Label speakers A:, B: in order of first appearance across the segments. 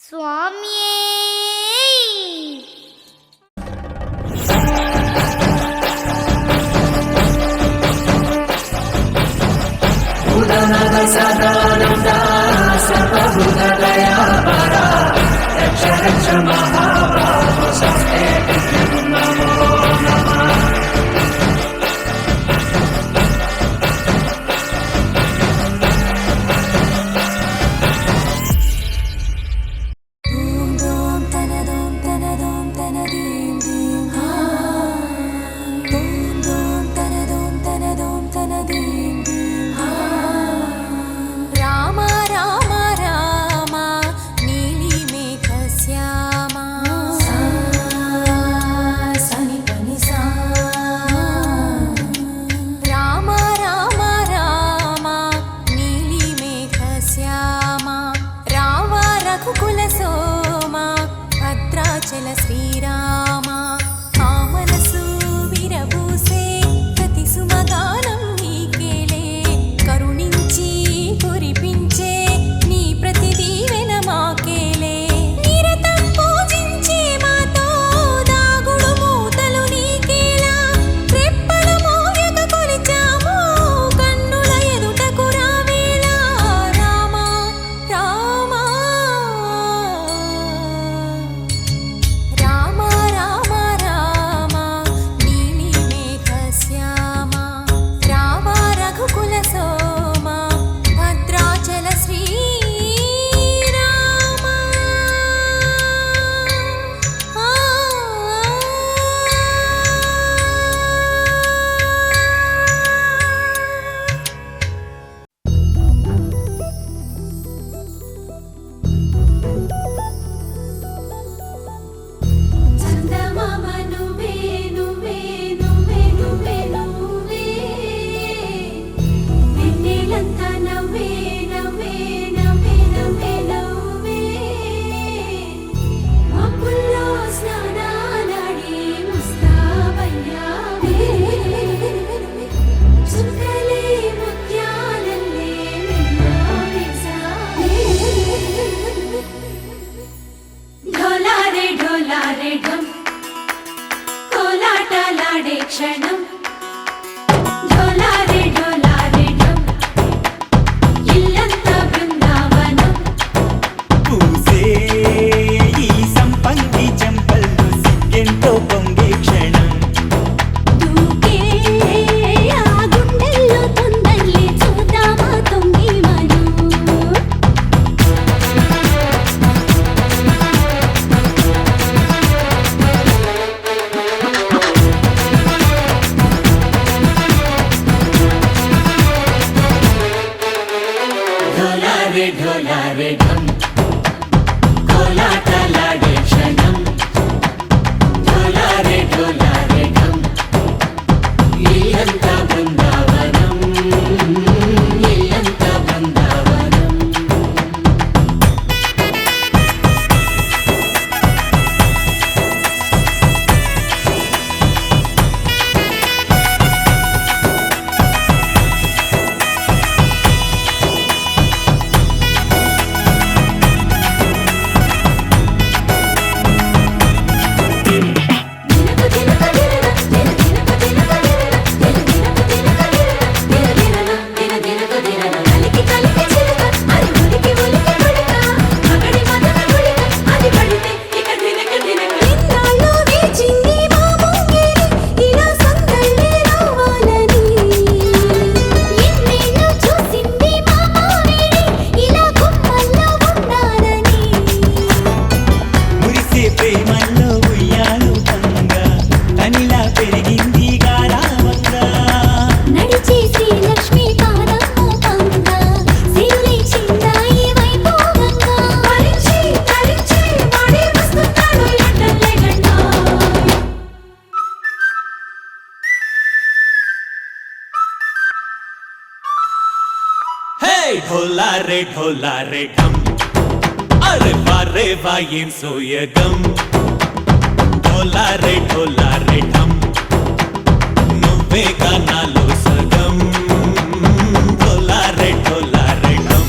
A: స్వామియే
B: భూతనాథ సదానంద సర్వభూతదయా పరా రక్ష రక్ష మహాబాహో శక్తే నమో నమః.
C: చల శ్రీరామ ఆ మనసు విరబూసే ప్రతి సుమగానం నీకేలే కరుణించి కురిపించే నీ ప్రతి దీవెన మాకేలే నిరతం పూజించే మాతో దాగుడు మూతలు నీకేలా రెప్పలు మోయక కొలిచాము కన్నుల ఎదుటకు రావేలా రామ రామ కోలాటలాడే క్షణం ఢోలారే ఢోలారే ఢం ఇల్లంతా బృందావనం
B: పూసే ఈ సంపంగి చెంపల్లో సిగ్గెంతో పొంగే క్షణం
C: దూకే ఆ గుండెల్లో తొందరలే చూద్దామా తొంగి మనం
B: ఢోలారే ఢోలారే ఢం కోలాటలాడే క్షణం ఢోలారే ఢోలారే ఢం ఇల్లంతా బృందావనం ఇల్లంతా బృందావనం. మురిసే ప్రేమల్లో ఉయ్యాలు పంగా తనిలా పెరిగింది గారావంగా
C: నడిచే శ్రీలక్ష్మి పాదము పంగా శివులై చిందాయి వైభోగంగా పరిచి పరిచి వాడి వస్తున్నాడు ఎండలే గండా
B: హే ఢోలారే ఢోలారే ఢం అరే వారే వాయేం సోయగం ఢోలారే ఢోలారే ఢం నువ్వే గానాలో సగం ఢోలారే ఢోలారే ఢం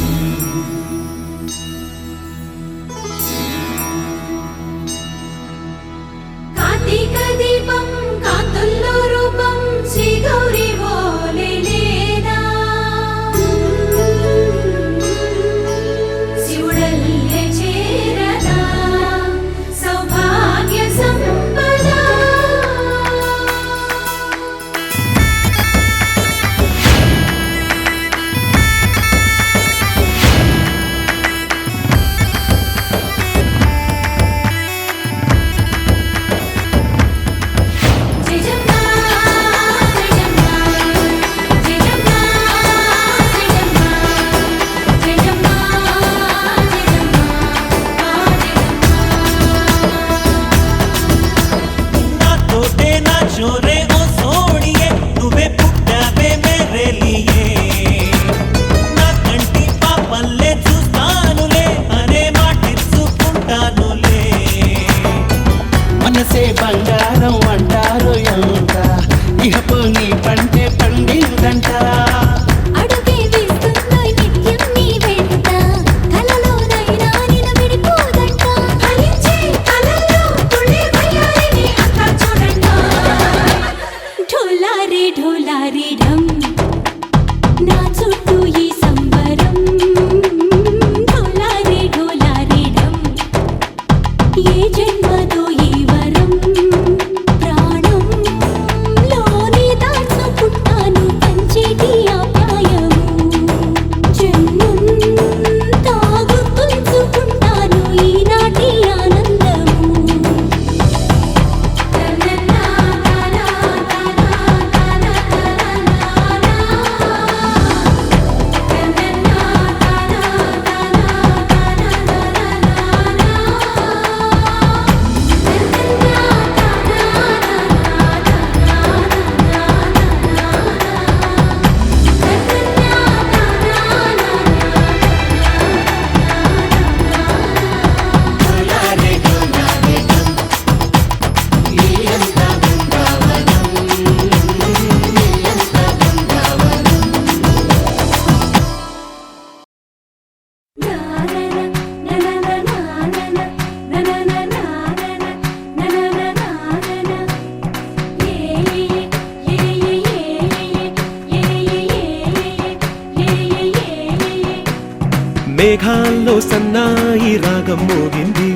A: మేఘాల్లో సన్నాయి రాగం మోగింది,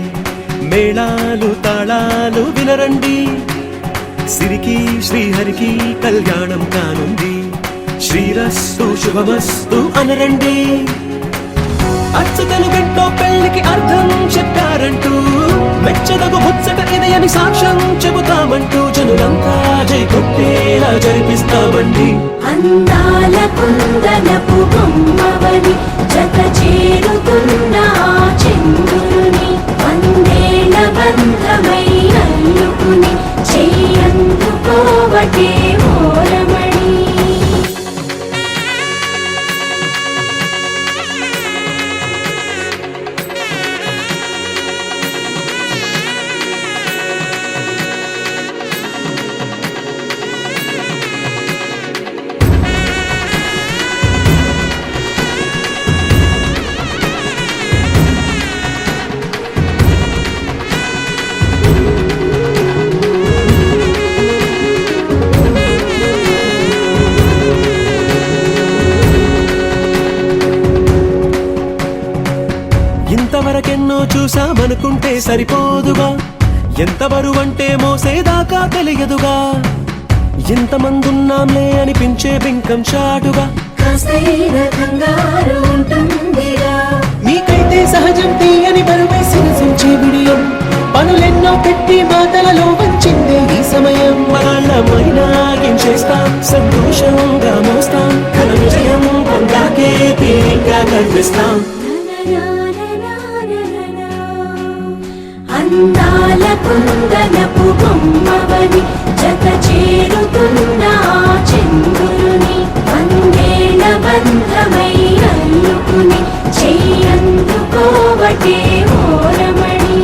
A: మేళాలు తాళాలు వినరండి, సిరికి శ్రీహరికి కళ్యాణం కానుంది, శ్రీరస్తు శుభమస్తు అనరండి. అచ్చతలు గంటో పెళ్లికి అర్థం చెప్పారంటూ, మెచ్చదగు ముచ్చట ఇది అని సాక్ష్యం చెబుతామంటూ, జనులంతా జై కొట్టేలా జరిపిస్తామండి.
C: అందాల కుందనపు బొమ్మవని జత చేరుతున్న ఆ చంద్రుని, వందేళ్ల బంధమై అల్లుకుని చెయ్యందుకోవటే ఓరమణి.
A: ఇంతవరకెన్నో చూసామనుకుంటే సరిపోదుగా, ఎంత బరువంటే మోసేదాకా తెలియదుగా, ఇంతమందున్నాంలే అనిపించే బింకం చాటుగా,
C: కాస్తైన కంగారు ఉంటుందిగా.
A: మీకైతే సహజం తీయని బరువై సిరసించే విడియం, పనులెన్నో పెట్టి మాటలలో వంచిందే ఈ సమయం. వాళ్ళమైనా ఏం చేస్తాం, సంతోషంగా మోస్తాం, ఘన విజయం పొందాకే తీరిగ్గా కనిపిస్తాం.
C: అందాల కుందనపు బొమ్మవని జత చేరుతున్న ఆ చంద్రుని, వందేళ్ల బంధమై అల్లుకుని చెయ్యందుకోవటే ఓరమణి.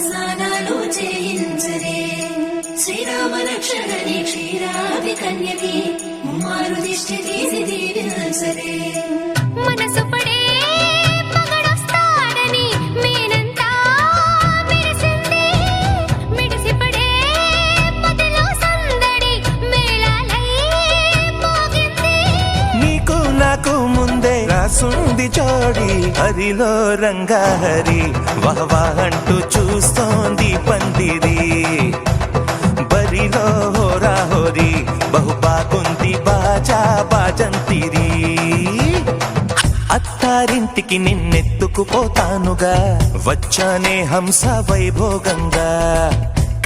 D: స్నానాలు చేయించరే శ్రీరామ రక్షణని క్షీరాది కన్యకి ముమ్మారు దిష్టి తీసి దీవించరే
C: మనసు పడే మగడొస్తాడని మేనంతా మెరిసింది మిడిసిపడే మదిలో సందడి మేళాలై మోగింది
E: నీకు నాకు ముందే రాసుంది జోడి హరిలో రంగాహరి వహవా అంటూ చూస్తోంది పందిరి బరిలో హోరా హోరి బహుబాగుంది బాజా బాజంతిరి అత్తారింటికి నిన్నెత్తుకుపోతానుగా వచ్చానే హంస వైభోగంగా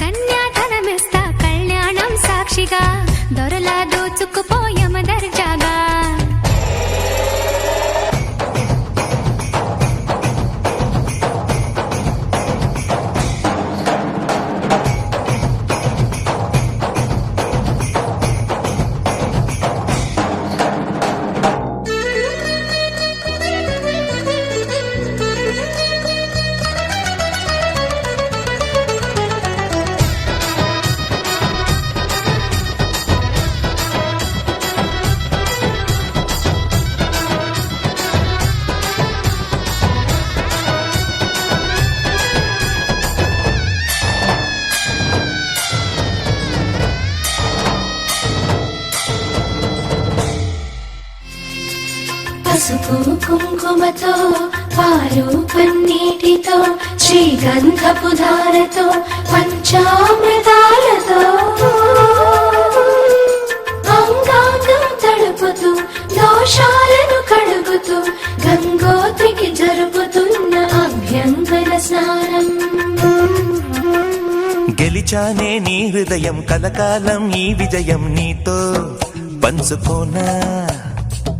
C: కన్యాధనమిస్తా కళ్యాణం సాక్షిగా దొరలా దోచుకుపోయమ దర్జాగా
D: పసుపు కుంకుమతో పాలు పన్నీటితో శ్రీగంధపు ధారతో పంచామృతాలతో అంగాంగం తడుపుతూ దోషాలను కడుగుతూ గంగోత్రికి జరుపుతున్న అభ్యంగన స్నానం
E: గెలిచానే నీ హృదయం కలకాలం ఈ విజయం నీతో పంచుకోనా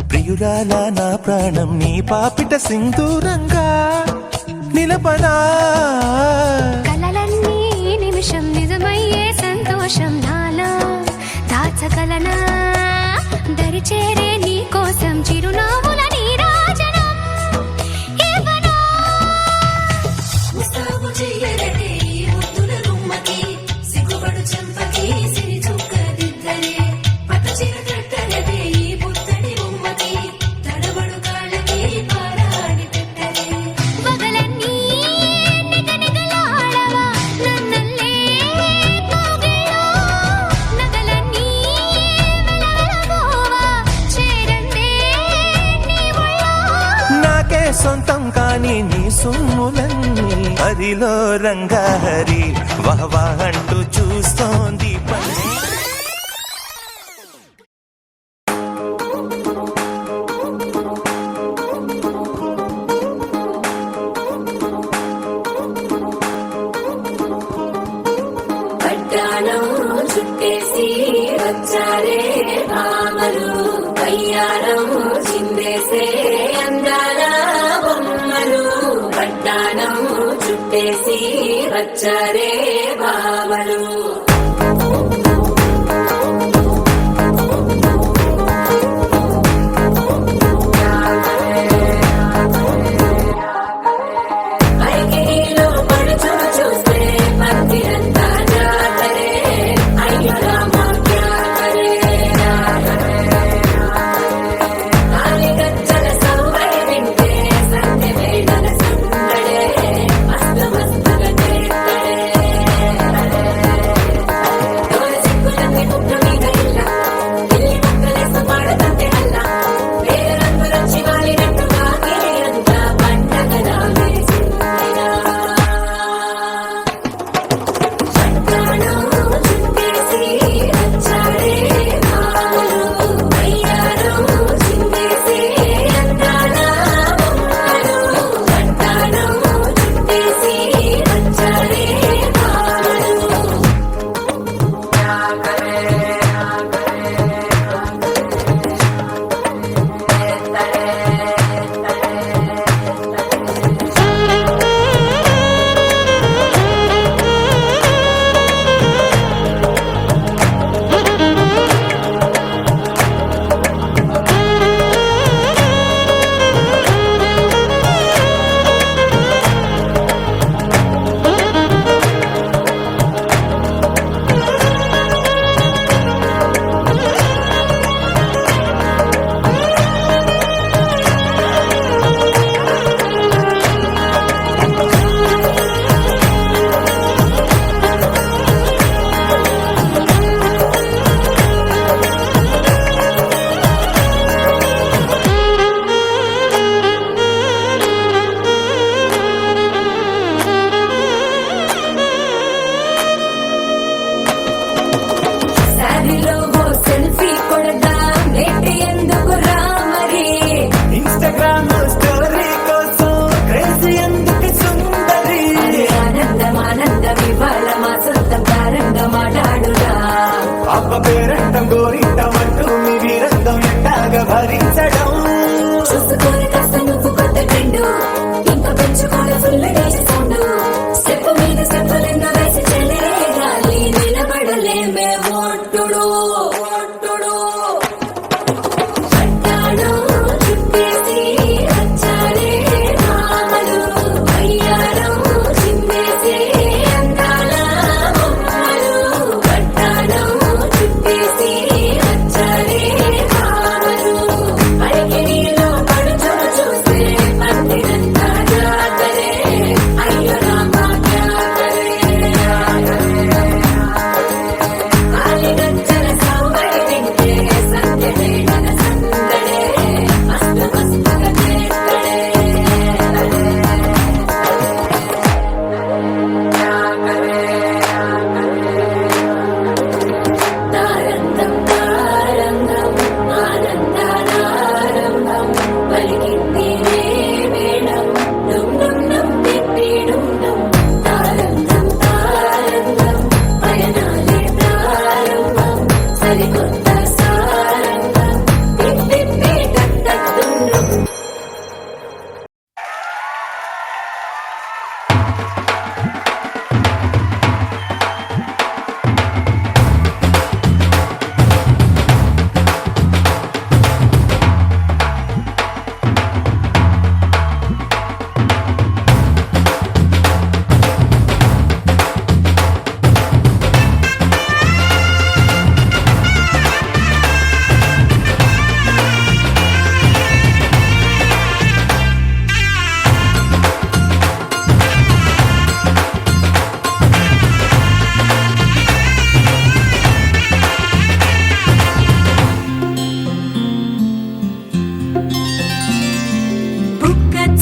E: ప్రియురాలా నా ప్రాణం నీ పాపిట సింధూరంగా నిలపనా
C: కలలన్నీ నిమిషం నిజమయ్యే సంతోషం నాలో దాచగలనా దరిచేరే నీ కోసం చిరునవ్వుల నీరాజనం ఇవ్వనా
D: ముస్తాబు చెయ్యరటే ఈ ముద్దుల గుమ్మకి సిగ్గుపడు చెంపకి సిరి చుక్క దిద్దరే పట్టు చీర కట్టరటే ఈ పుత్తడి బొమ్మకి తడబడు కాళ్ళకి పారాడి పెట్టరే
C: పగలన్నీ నిగనిగలాడవా నన్నల్లే కోగిలో నగలన్నీ వెలవెలబోవా చేరందే నీ ఒళ్ళో
E: నాకే సొంతం కాని నీ సొమ్ములన్నీ హరిలో రంగాహరి వహవా అంటూ చూస్తోంది పందిరి
D: పడ్డానం చుట్టేసి వచ్చారే భామలు కయ్యారం చిందేసే అందాల బొమ్మలు పడ్డానం చుట్టేసి వచ్చారే భామలు ఐగిరిలో పడుచును చూస్తే భక్తిరంతా జాతరే అయ్యో రామ జాతరే కాలిగజ్జల సౌవడి వింటే సంధ్య వేళల సందడే మస్తు మస్తుగా చేస్తడే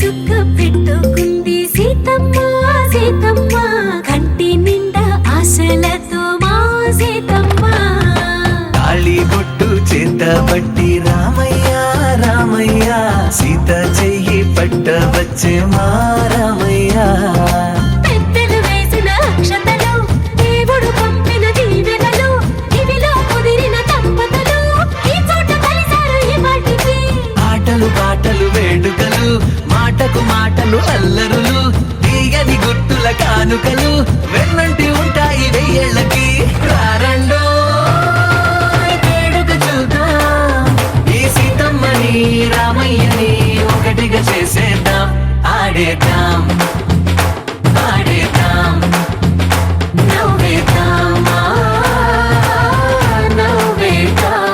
D: చుక్క పెట్టుకుంది సీతమ్మ సీతమ్మ కంటి నిండా ఆశలతో మా సీతమ్మ
E: తాళి బొట్టు చేత పట్టి రామయ్య రామయ్య సీత చెయ్యి పట్ట వచ్చే మా రామయ్య
D: పెద్దలు వేసిన అక్షతలు దేవుడు పంపిన దీవెనలు ఇవిలో కుదిరిన దంపతులు ఈ చోట కలిసారు ఈ వాటికి
E: ఆటలు పాటలు వేడుకలు మాటకు మాటలు అల్లరులు తీయని గుర్తుల కానుకలు వెన్నంటి ఉంటాయి వెయ్యేళ్ళకి రారండో వేడుక చూద్దాం ఈ సీతమ్మని రామయ్యని ఒకటిగా చేసేద్దాం ఆడేద్దాం ఆడేద్దాం
D: నవ్వేద్దాం నవ్వేద్దాం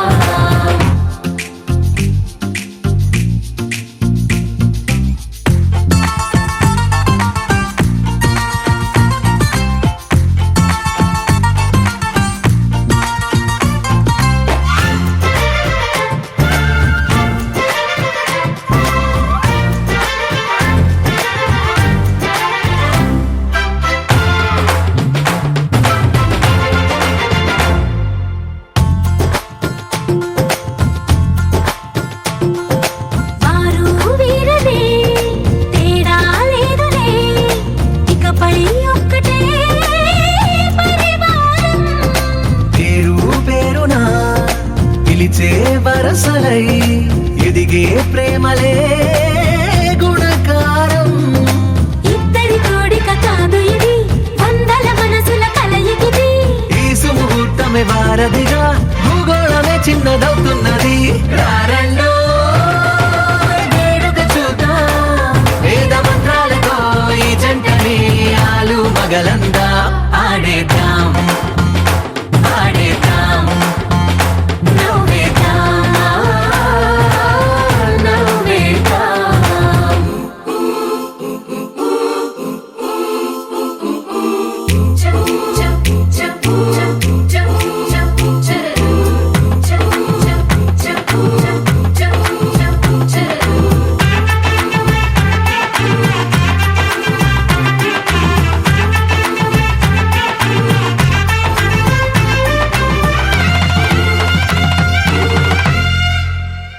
D: వారు వీరనే తేడా లేదులే ఇకపై ఒక్కటే పరివారం
E: పేరు పేరునా పిలిచే వరసలై ఎదిగే ప్రేమలే గుణకారం
D: ఇద్దరి కోడిక కాదు ఇది వందల మనసుల కలయికిది
E: ఈ సుముహూర్తమే వారధిగా భూగోళమే చిన్నదవుతున్నది రారండో వేడుక చూద్దాం వేద మంత్రాలతో ఈ జంటని ఆలు మగలందా ఆడేద్దాం ఆడేద్దాం
D: నవ్వేద్దాం నవ్వేద్దాం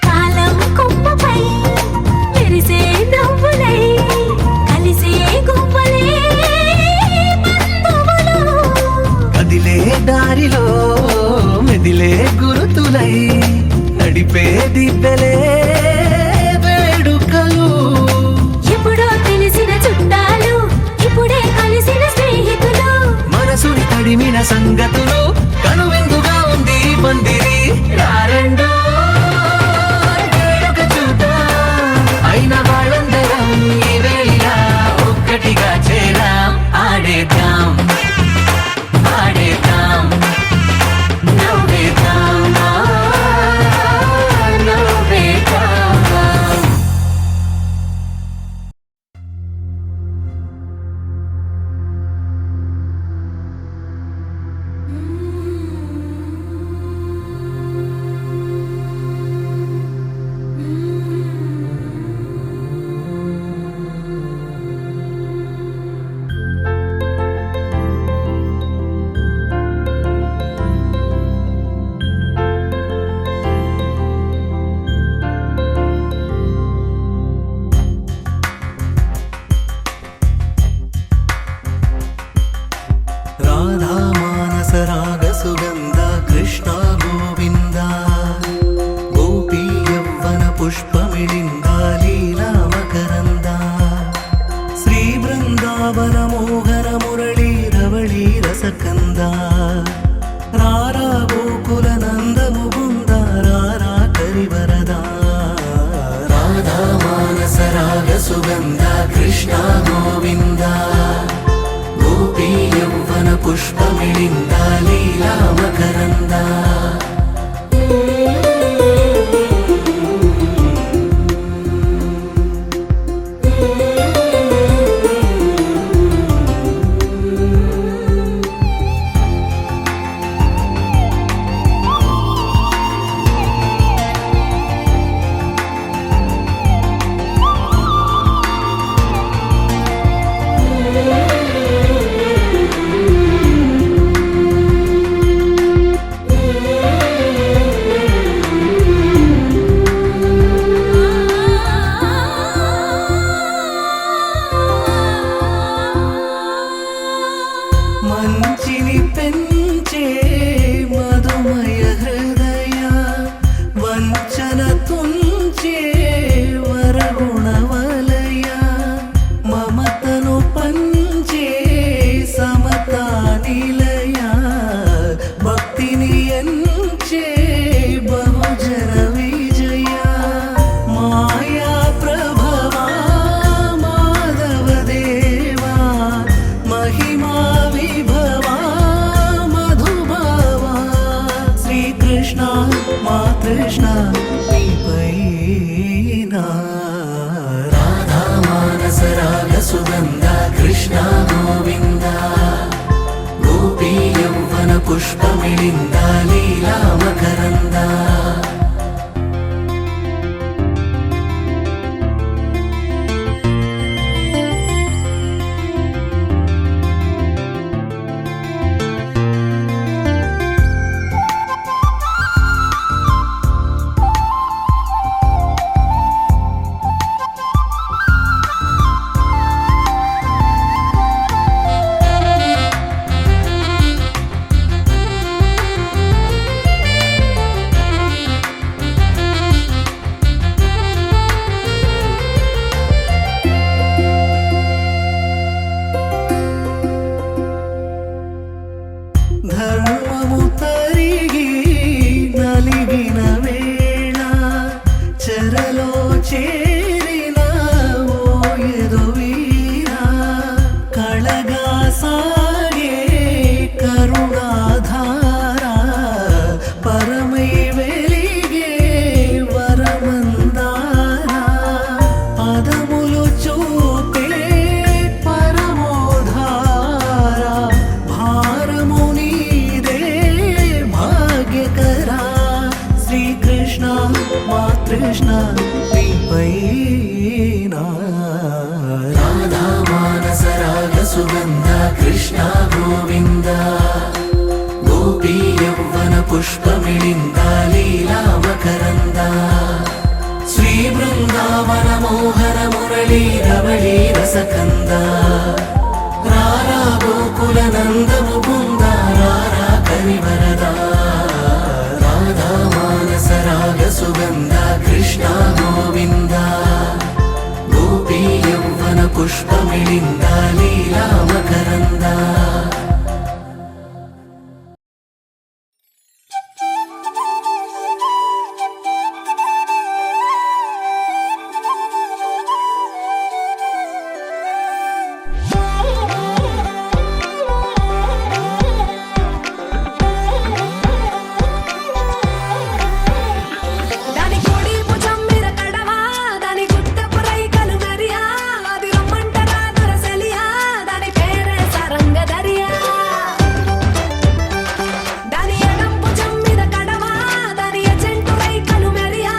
D: కాలం కొమ్మపై మెరిసే నవ్వులై కలిసే గువ్వలే బంధువులు
E: కదిలే దారిలో మెదిలే గురుతులై నడిపే దిబ్బెలే వేడుకలు
D: ఎప్పుడో తెలిసిన చుట్టాలు ఇప్పుడే కలిసిన స్నేహితులు
E: మనసుని తడిమిన సంగతులు కనువిందుగా ఉంది ఈ పందిరి రారండో వేడుక చూద్దాం అయిన వాళ్ళందరం ఈ వేళ ఒక్కటిగా చేరాం ఆడేద్దాం ఆడేద్దాం
D: నవ్వేద్దాం నవ్వేద్దాం
E: రాధా మానస రాగ సుగంధ కృష్ణ గోవింద గోపీ యవ్వన పుష్పమిళింద లీలా మకరంద శ్రీ బృందావన మోహన మురళీ రవళీ రసకంద రారా గోకుల నంద ముకుంద రారా కరివరదా రాధా మానస రాగ సుగంధ కృష్ణ గోవింద గోపీ యవ్వన పుష్పమిళింద లీలా మకరంద రాధా మానస రాగ సుగంధ కృష్ణ గోవింద గోపీ యౌవన పుష్పమిళింద లీలా మకరంద శ్రీ బృందావన మోహన మురళీ రవళీ రసకంద రారా గోకుల నంద ముకుంద రారా కరివరద రాధా మానస రాగ సుగంధ కృష్ణ గోవింద గోపీ యౌవన పుష్పమిళింద లీలా మకరంద
D: దాని కోడి భుజం మీద కడవా దాని గుట్టపు రైకలు మెరియా అది రమ్మంటరా దొరసలియా దాని పేరే సరంగ దరియా దాని ఎడం భుజం మీద కడవా దాని ఎజెంటు రైకలు మెరియా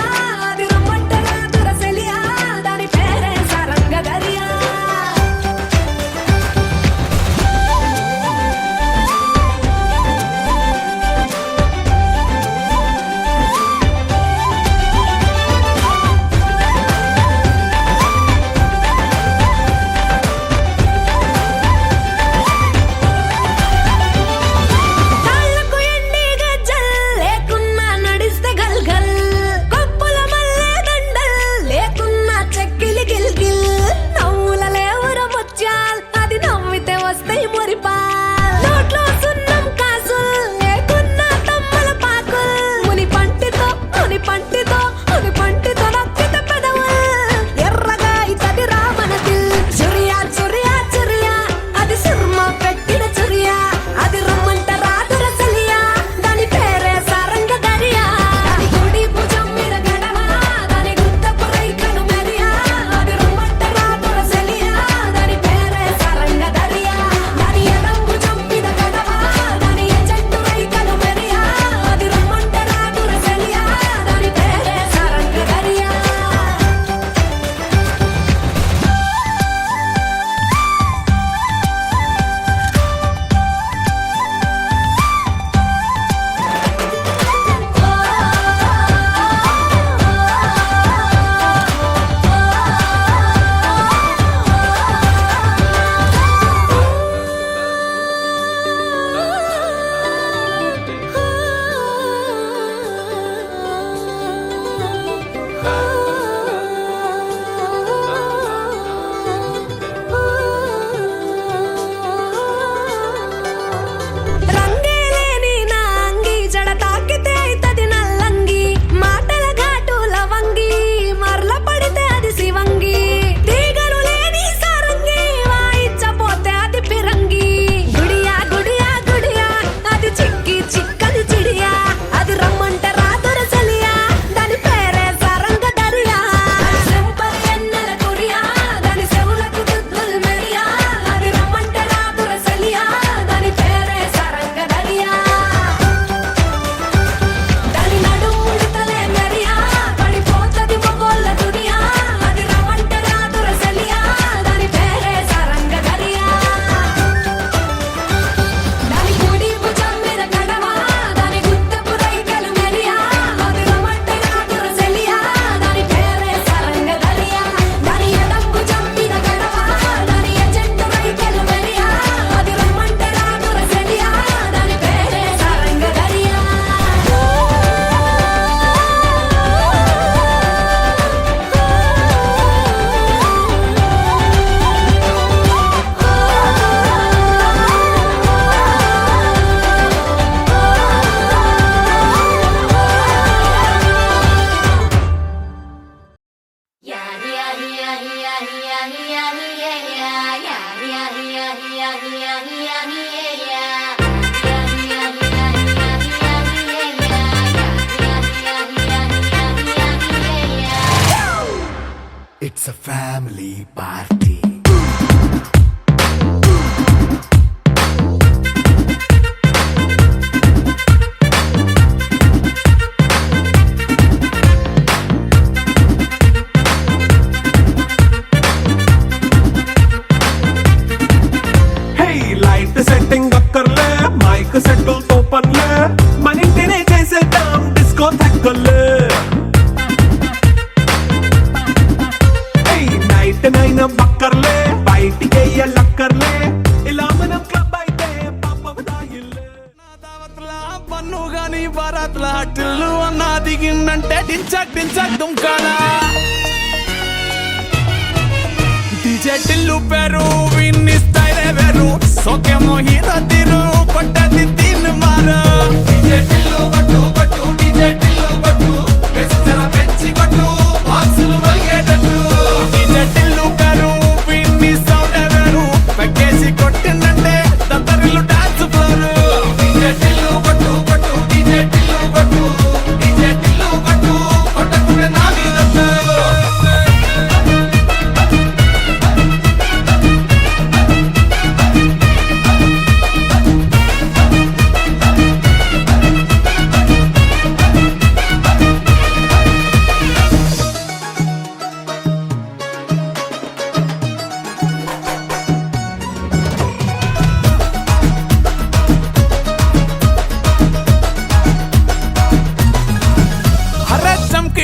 D: అది రమ్మంటరా దొరసలియా దాని పేరే సరంగ దరియా కాళ్ళకు ఎండి గజ్జల్ లేకున్నా నడిస్తే గల్గల్ కొప్పుల మల్లె దండల్ లేకున్నా చెక్కిలి గిల్గిల్ నవ్వుల లేవుర ముత్యాల్ అది నవ్వితే వస్తాయి మురిపాల్ నోట్లో సున్నం కాసుల్ లేకున్నా తమ్మల పాకుల్ ముని పంటితో నొక్కితే పెదవుల్ ఎర్రగా ఇతడి రామన దిల్ చురియా చురియా చురియా అది సుర్మా పెట్టిన చురియా అది రమ్మంట రాదురసలియా దాని పేరే సారంగ దరియా దాని గుడి భుజం మీద గడవా దాని గుత్తపు రైకను మెరియా అది రమ్మంట రాదురసలియా దాని పేరే సారంగ దరియా దాని ఎడం భుజం మీద గడవా దాని ఎజెంటు రైకను మెరియా అది రమ్మంట రాదురసలియా దాని పేరే సారంగ దరియా రంగేలేని నా అంగి జడ తాకితే అయితది నల్లంగి మాటల ఘాటు లవంగి మరల పడితే అది శివంగి తీగలు లేని సారంగి వాయించపోతే అది పిరంగి గుడియా గుడియా గుడియా అది చిక్కని చిడియా అది రమ్మంట రాదురసలియా దాని పేరే సారంగ దరియా సెంపర్ ఎన్నెల కురియా దాని సెవులకు దుద్దుల్ మెరియా అది రమ్మంట రాదురసలియా దాని పేరే సారంగ దరియా దాని నడుము ముడతలే మెరియా పడిపోతది మొగోళ్ళ దునియా అది రమ్మంట రాదురసలియా దాని పేరే సారంగ దరియా దాని కుడి భుజం మీద కడవా దాని గుత్తపు రైకలు మెరియా అది రమ్మంట రాదురసలియా దాని పేరే సారంగ దరియా దాని ఎడం భుజం మీద కడవా దాని ఎజెంటు రైకలు మెరియా అది రమ్మంట రాదురసలియా దాని పేరే Saranga Dariya
F: It's a family party.
G: పైన బక్కర్లే బయటికి లక్కర్లే ఇలా మనం క్లబ్ అయితే పన్ను గాని భారత్ల టిల్లు అన్న దిగిందంటే డించక్ డించక్ దుంకాలా డీజే టిల్లు పేరు విన్ని స్టైల్ వేరు సోకేమో హీరో తీరు కొట్టది తీన్ మారు డీజే టిల్లు కొట్టు కొట్టు డీజే టిల్లు కొట్టు వెచ్చర పెంచి కొట్టు బాక్సులు వలిగేటట్టు డీజే టిల్లు పేరు విన్ని సౌండ్ వేరు పెక్కేసి కొట్టిందంటే దత్తరిల్లు డాన్స్ ఫ్లోర్ డీజే టిల్లు కొట్టు కొట్టు డీజే టిల్లు కొట్టు డీజే టిల్లు కొట్టు కొట్టకునే నా మీద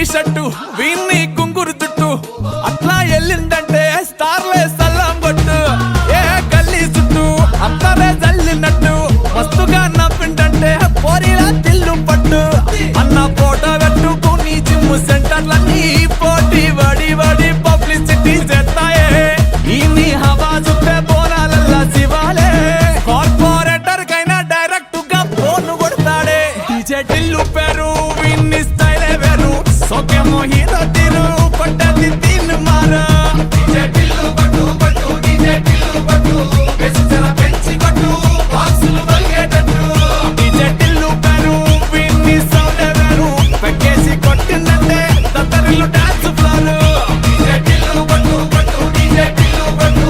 G: షట్టు వీన్ని కుంగురు చుట్టూ అట్లా వెళ్ళిందంటే స్టార్లే సల్లం కొట్టు ఏ గల్లీ చుట్టూ అత్తరే జల్లినట్టు మస్తుగా నవ్విందంటే పోరిలా తిల్లు పట్టు అన్న ఫోటో పెట్టుకుని జిమ్ సెంటర్లన్నీ పోటీ వడి వడి పబ్లిసిటీ చేస్తాయే ఈ హవా చుట్టే బోనాలల్లా శివాలే కార్పొరేటర్ కైనా డైరెక్ట్ గా ఫోన్ కొడతాడే డీజే టిల్లు పేరు విన్ని స్టైల్ వేరు సోకేమో హీరో తీరు కొట్టది తీన్ మారు డీజే టిల్లు కొట్టు కొట్టు డీజే టిల్లు కొట్టు వెచ్చర పెంచి కొట్టు బాక్సులు వలిగేటట్టు డీజే టిల్లు పేరు విన్ని సౌండ్ వేరు పెక్కేసి కొట్టిందంటే దత్తరిల్లు డాన్స్ ఫ్లోర్ డీజే టిల్లు కొట్టు కొట్టు డీజే టిల్లు కొట్టు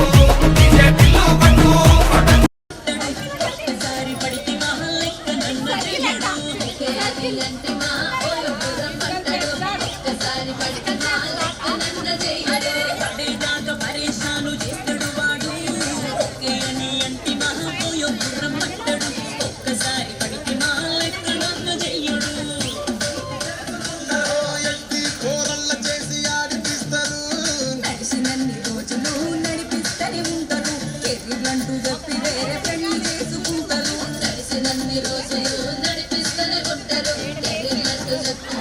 G: డీజే టిల్లు కొట్టు
D: నడిచినన్ని రోజులు నడిపిస్తూనే ఉంటారు కెరీర్లంటూ చెప్పి వేరే పని చేసుకుంటారు నడిచినన్ని రోజులు నడిపిస్తూనే ఉంటారు కెరీర్లంటూ చెప్పి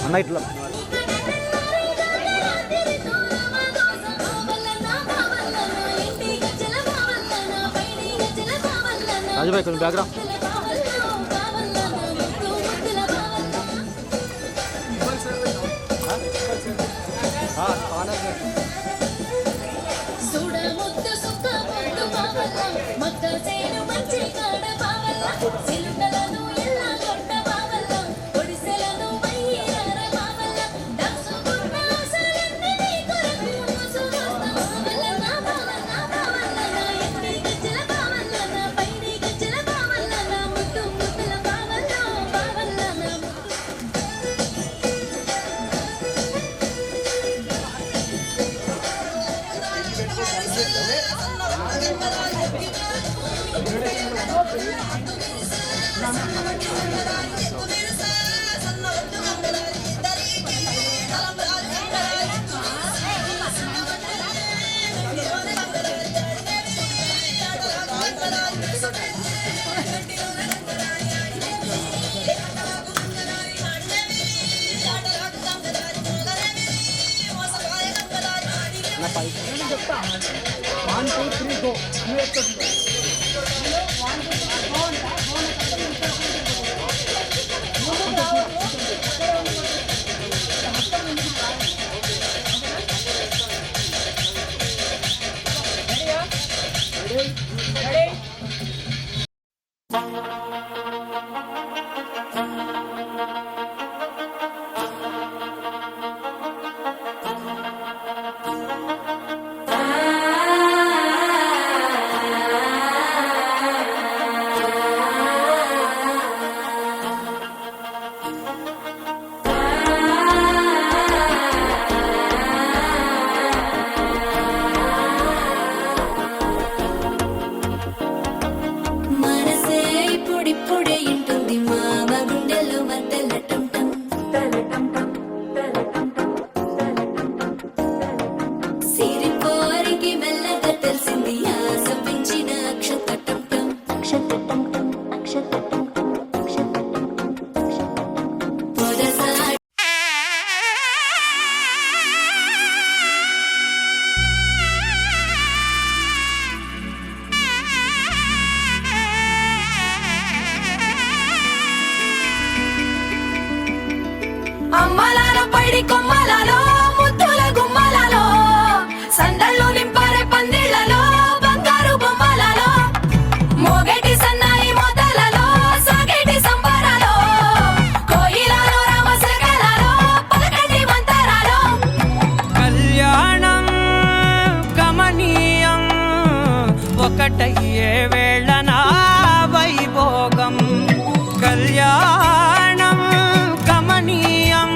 H: అన్నట్లో రాజుభాయ్ కొంచెం బ్యాక్గ్రౌండ్
D: మనసే ఇప్పుడిప్పుడే ఇంటుంది మామ గుండెల్లో మధ్యలో టం టం సిరిపోరికి మెల్లగా తెలిసింది ఆశ పెంచిన అక్షతటం టం పొదసారి అమ్మలాలో పైడి కొమ్మలలో ముద్దుల గుమ్మలలో సందళ్ళు నింపారే పందిళ్లలో బంగారు బొమ్మలలో మోగేటి సన్నాయి మోతలలో సాగేటి సంబరాలో కోయిలలో రామసగలలో పలకటి మంతరాలో
A: కళ్యాణం గమనీయం ఒకటయ్యే వేళ నా వైభోగం కళ్యాణం గమనీయం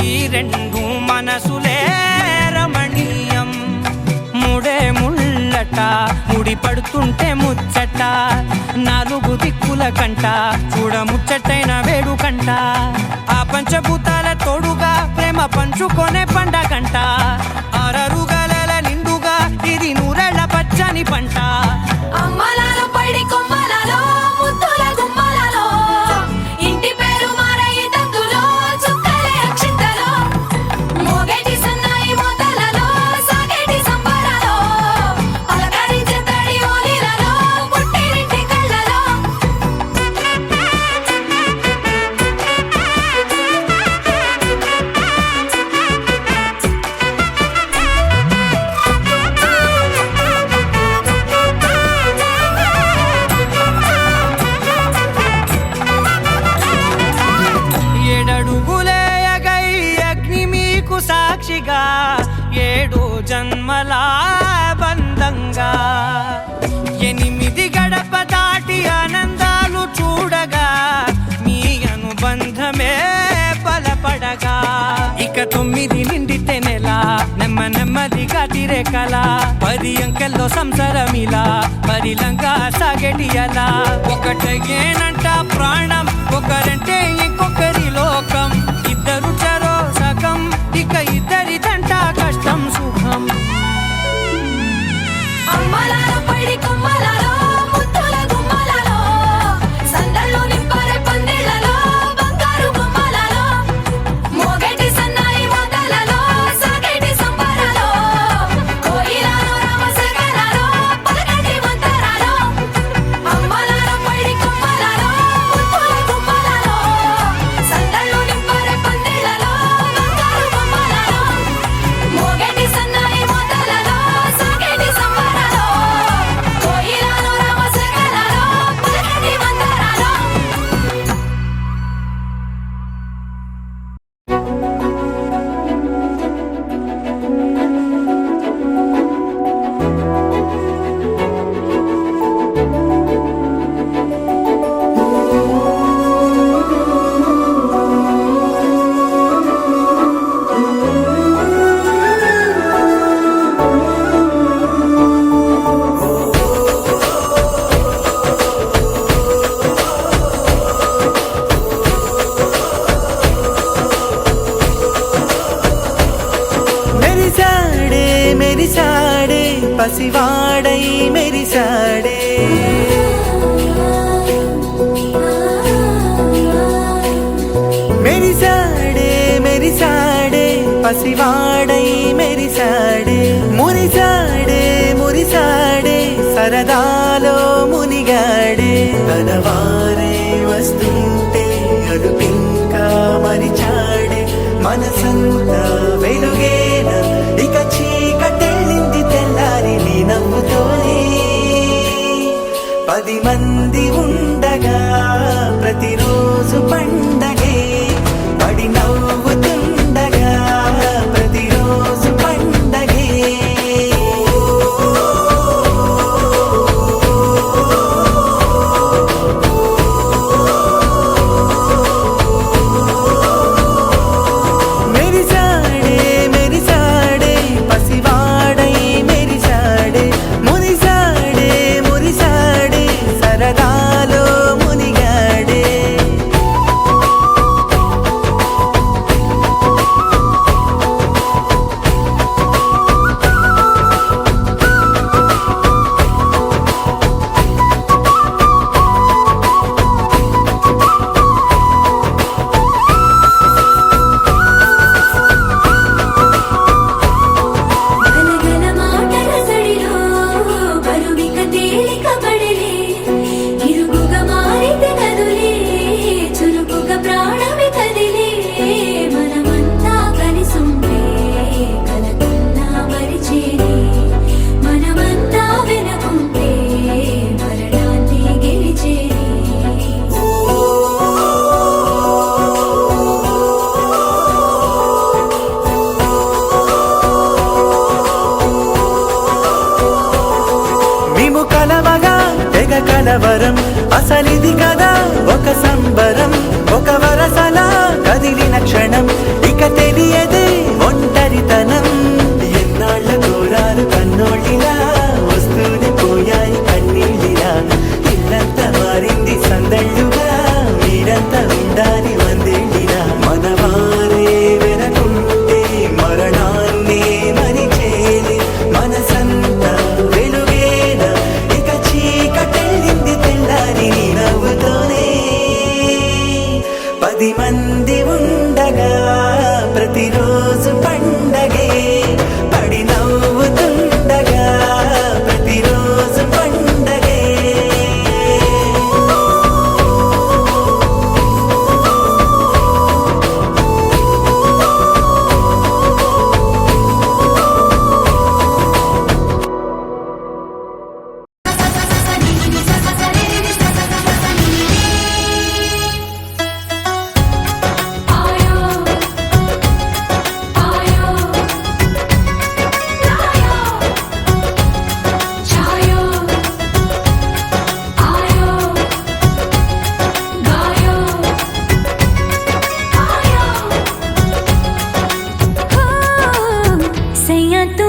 A: ఈ రెండు మనసులే రమణీయం ముడే ముళ్ళట ముడి పడుతుంటే ముచ్చట నాలుగు దిక్కుల కంట చూడ ముచ్చటైన వేడుకంట ఆ పంచభూతాల తోడుగా ప్రేమ పంచుకొనే పండగంట ఆరరుగల నిండుగా ఇది నూరెళ్ళ పచ్చని పంట
D: అమ్మలాలో పైడి కొమ్మలలో ముద్దుల గుమ్మలలో ఇంటి పేరు మారయి తందులో చుక్కలే అక్షింతలో మోగేటి సన్నాయి మోతలలో సాగేటి సంబరాలో అలకరించే తడి ఓలిలలో పుట్టినింటి కళ్ళలో
A: ఏడడుగులేయగై అగ్ని మీకు సాక్షిగా ఏడు జన్మల బంధంగా 8 గడప దాటి ఆనందాలు చూడగా మీ అనుబంధమే బలపడగా ఇక 9 నిండితే నెల నెమ్మదిగా తిరే కల 10 అంకెల్లో సంసారమిలా పరిలంగా సాగేటి అలా ఒకటేనంట ప్రాణం ఒకరంటే ఇంకొకరి లోకం ఇద్దరు చరో సగం ఇక ఇద్దరిదంట కష్టం సుఖం
D: అమ్మలాలో పైడి కొమ్మలలో ముద్దుల గుమ్మలలో సందళ్ళు నింపారే పందిళ్లలో బంగారు బొమ్మలలో మోగేటి సన్నాయి మోతలలో సాగేటి సంబరాలో కోయిలలో రామసగలలో పలకటి మంతరాలో అమ్మలాలో పైడి కొమ్మలలో ముద్దుల గుమ్మలలో
E: మెరిసాడే పసివాడై మెరిసాడే మెరిసాడే మెరిసాడే పసివాడై మెరిసాడే మురిసాడే మురిసాడే సరదాలో మునిగాడే తనవారే వస్తుంటే అదుపింకా మరిచాడే మనసంతా వెలుగేన ఇక చీకటెళ్ళింది తెల్లారి నీ నవ్వుతోనే 10 మంది ఉండగా ప్రతిరోజు పండగే పడి నవ్వుతుండగా ప్రతిరోజు పండగే మెరిసాడే మెరిసాడే పసివాడై మెరిసాడే మురిసాడే మురిసాడే సరదాలో మునిగాడే
D: గలగల మాటల సడిలో బరువిక తేలిక పడలే ఇరుగుగా మారితే కదులే చురుకుగా ప్రాణమి కదిలే మనమంతా కలిసుంటే కలకన్నా మరిచేనే మనమంతా వెనకుంటే మరణాన్ని గెలిచేనే
E: మేము కలవగా తెగ కలవరం అసలిది కదా ఒక సంబరం ఒక వరసలా కదిలిన క్షణం ఇక తెలియదే ఒంటరితనం ఎన్నాళ్ళ కోరారు కన్నోళ్ళిలా వస్తూనే పోయాయి కన్నీళ్ళిలా ఇల్లంతా మారింది సందళ్ళుగా మీరంతా ఉండాలి వందేళ్ళిలా మనవారే వెనకుంటే మరణాన్ని మరిచేలే మనసంతా వెలుగేన ఇక చీకటెళ్ళింది తెల్లారి నీ నవ్వుతోనే 10 మంది ఉండగా ప్రతిరోజు పండగే పడి నవ్వుతుండగా ప్రతిరోజు పండగే
D: ఆయో ఆయో ఆయో ఛాయో ఆయో గాయో ఆయో
I: सैया तू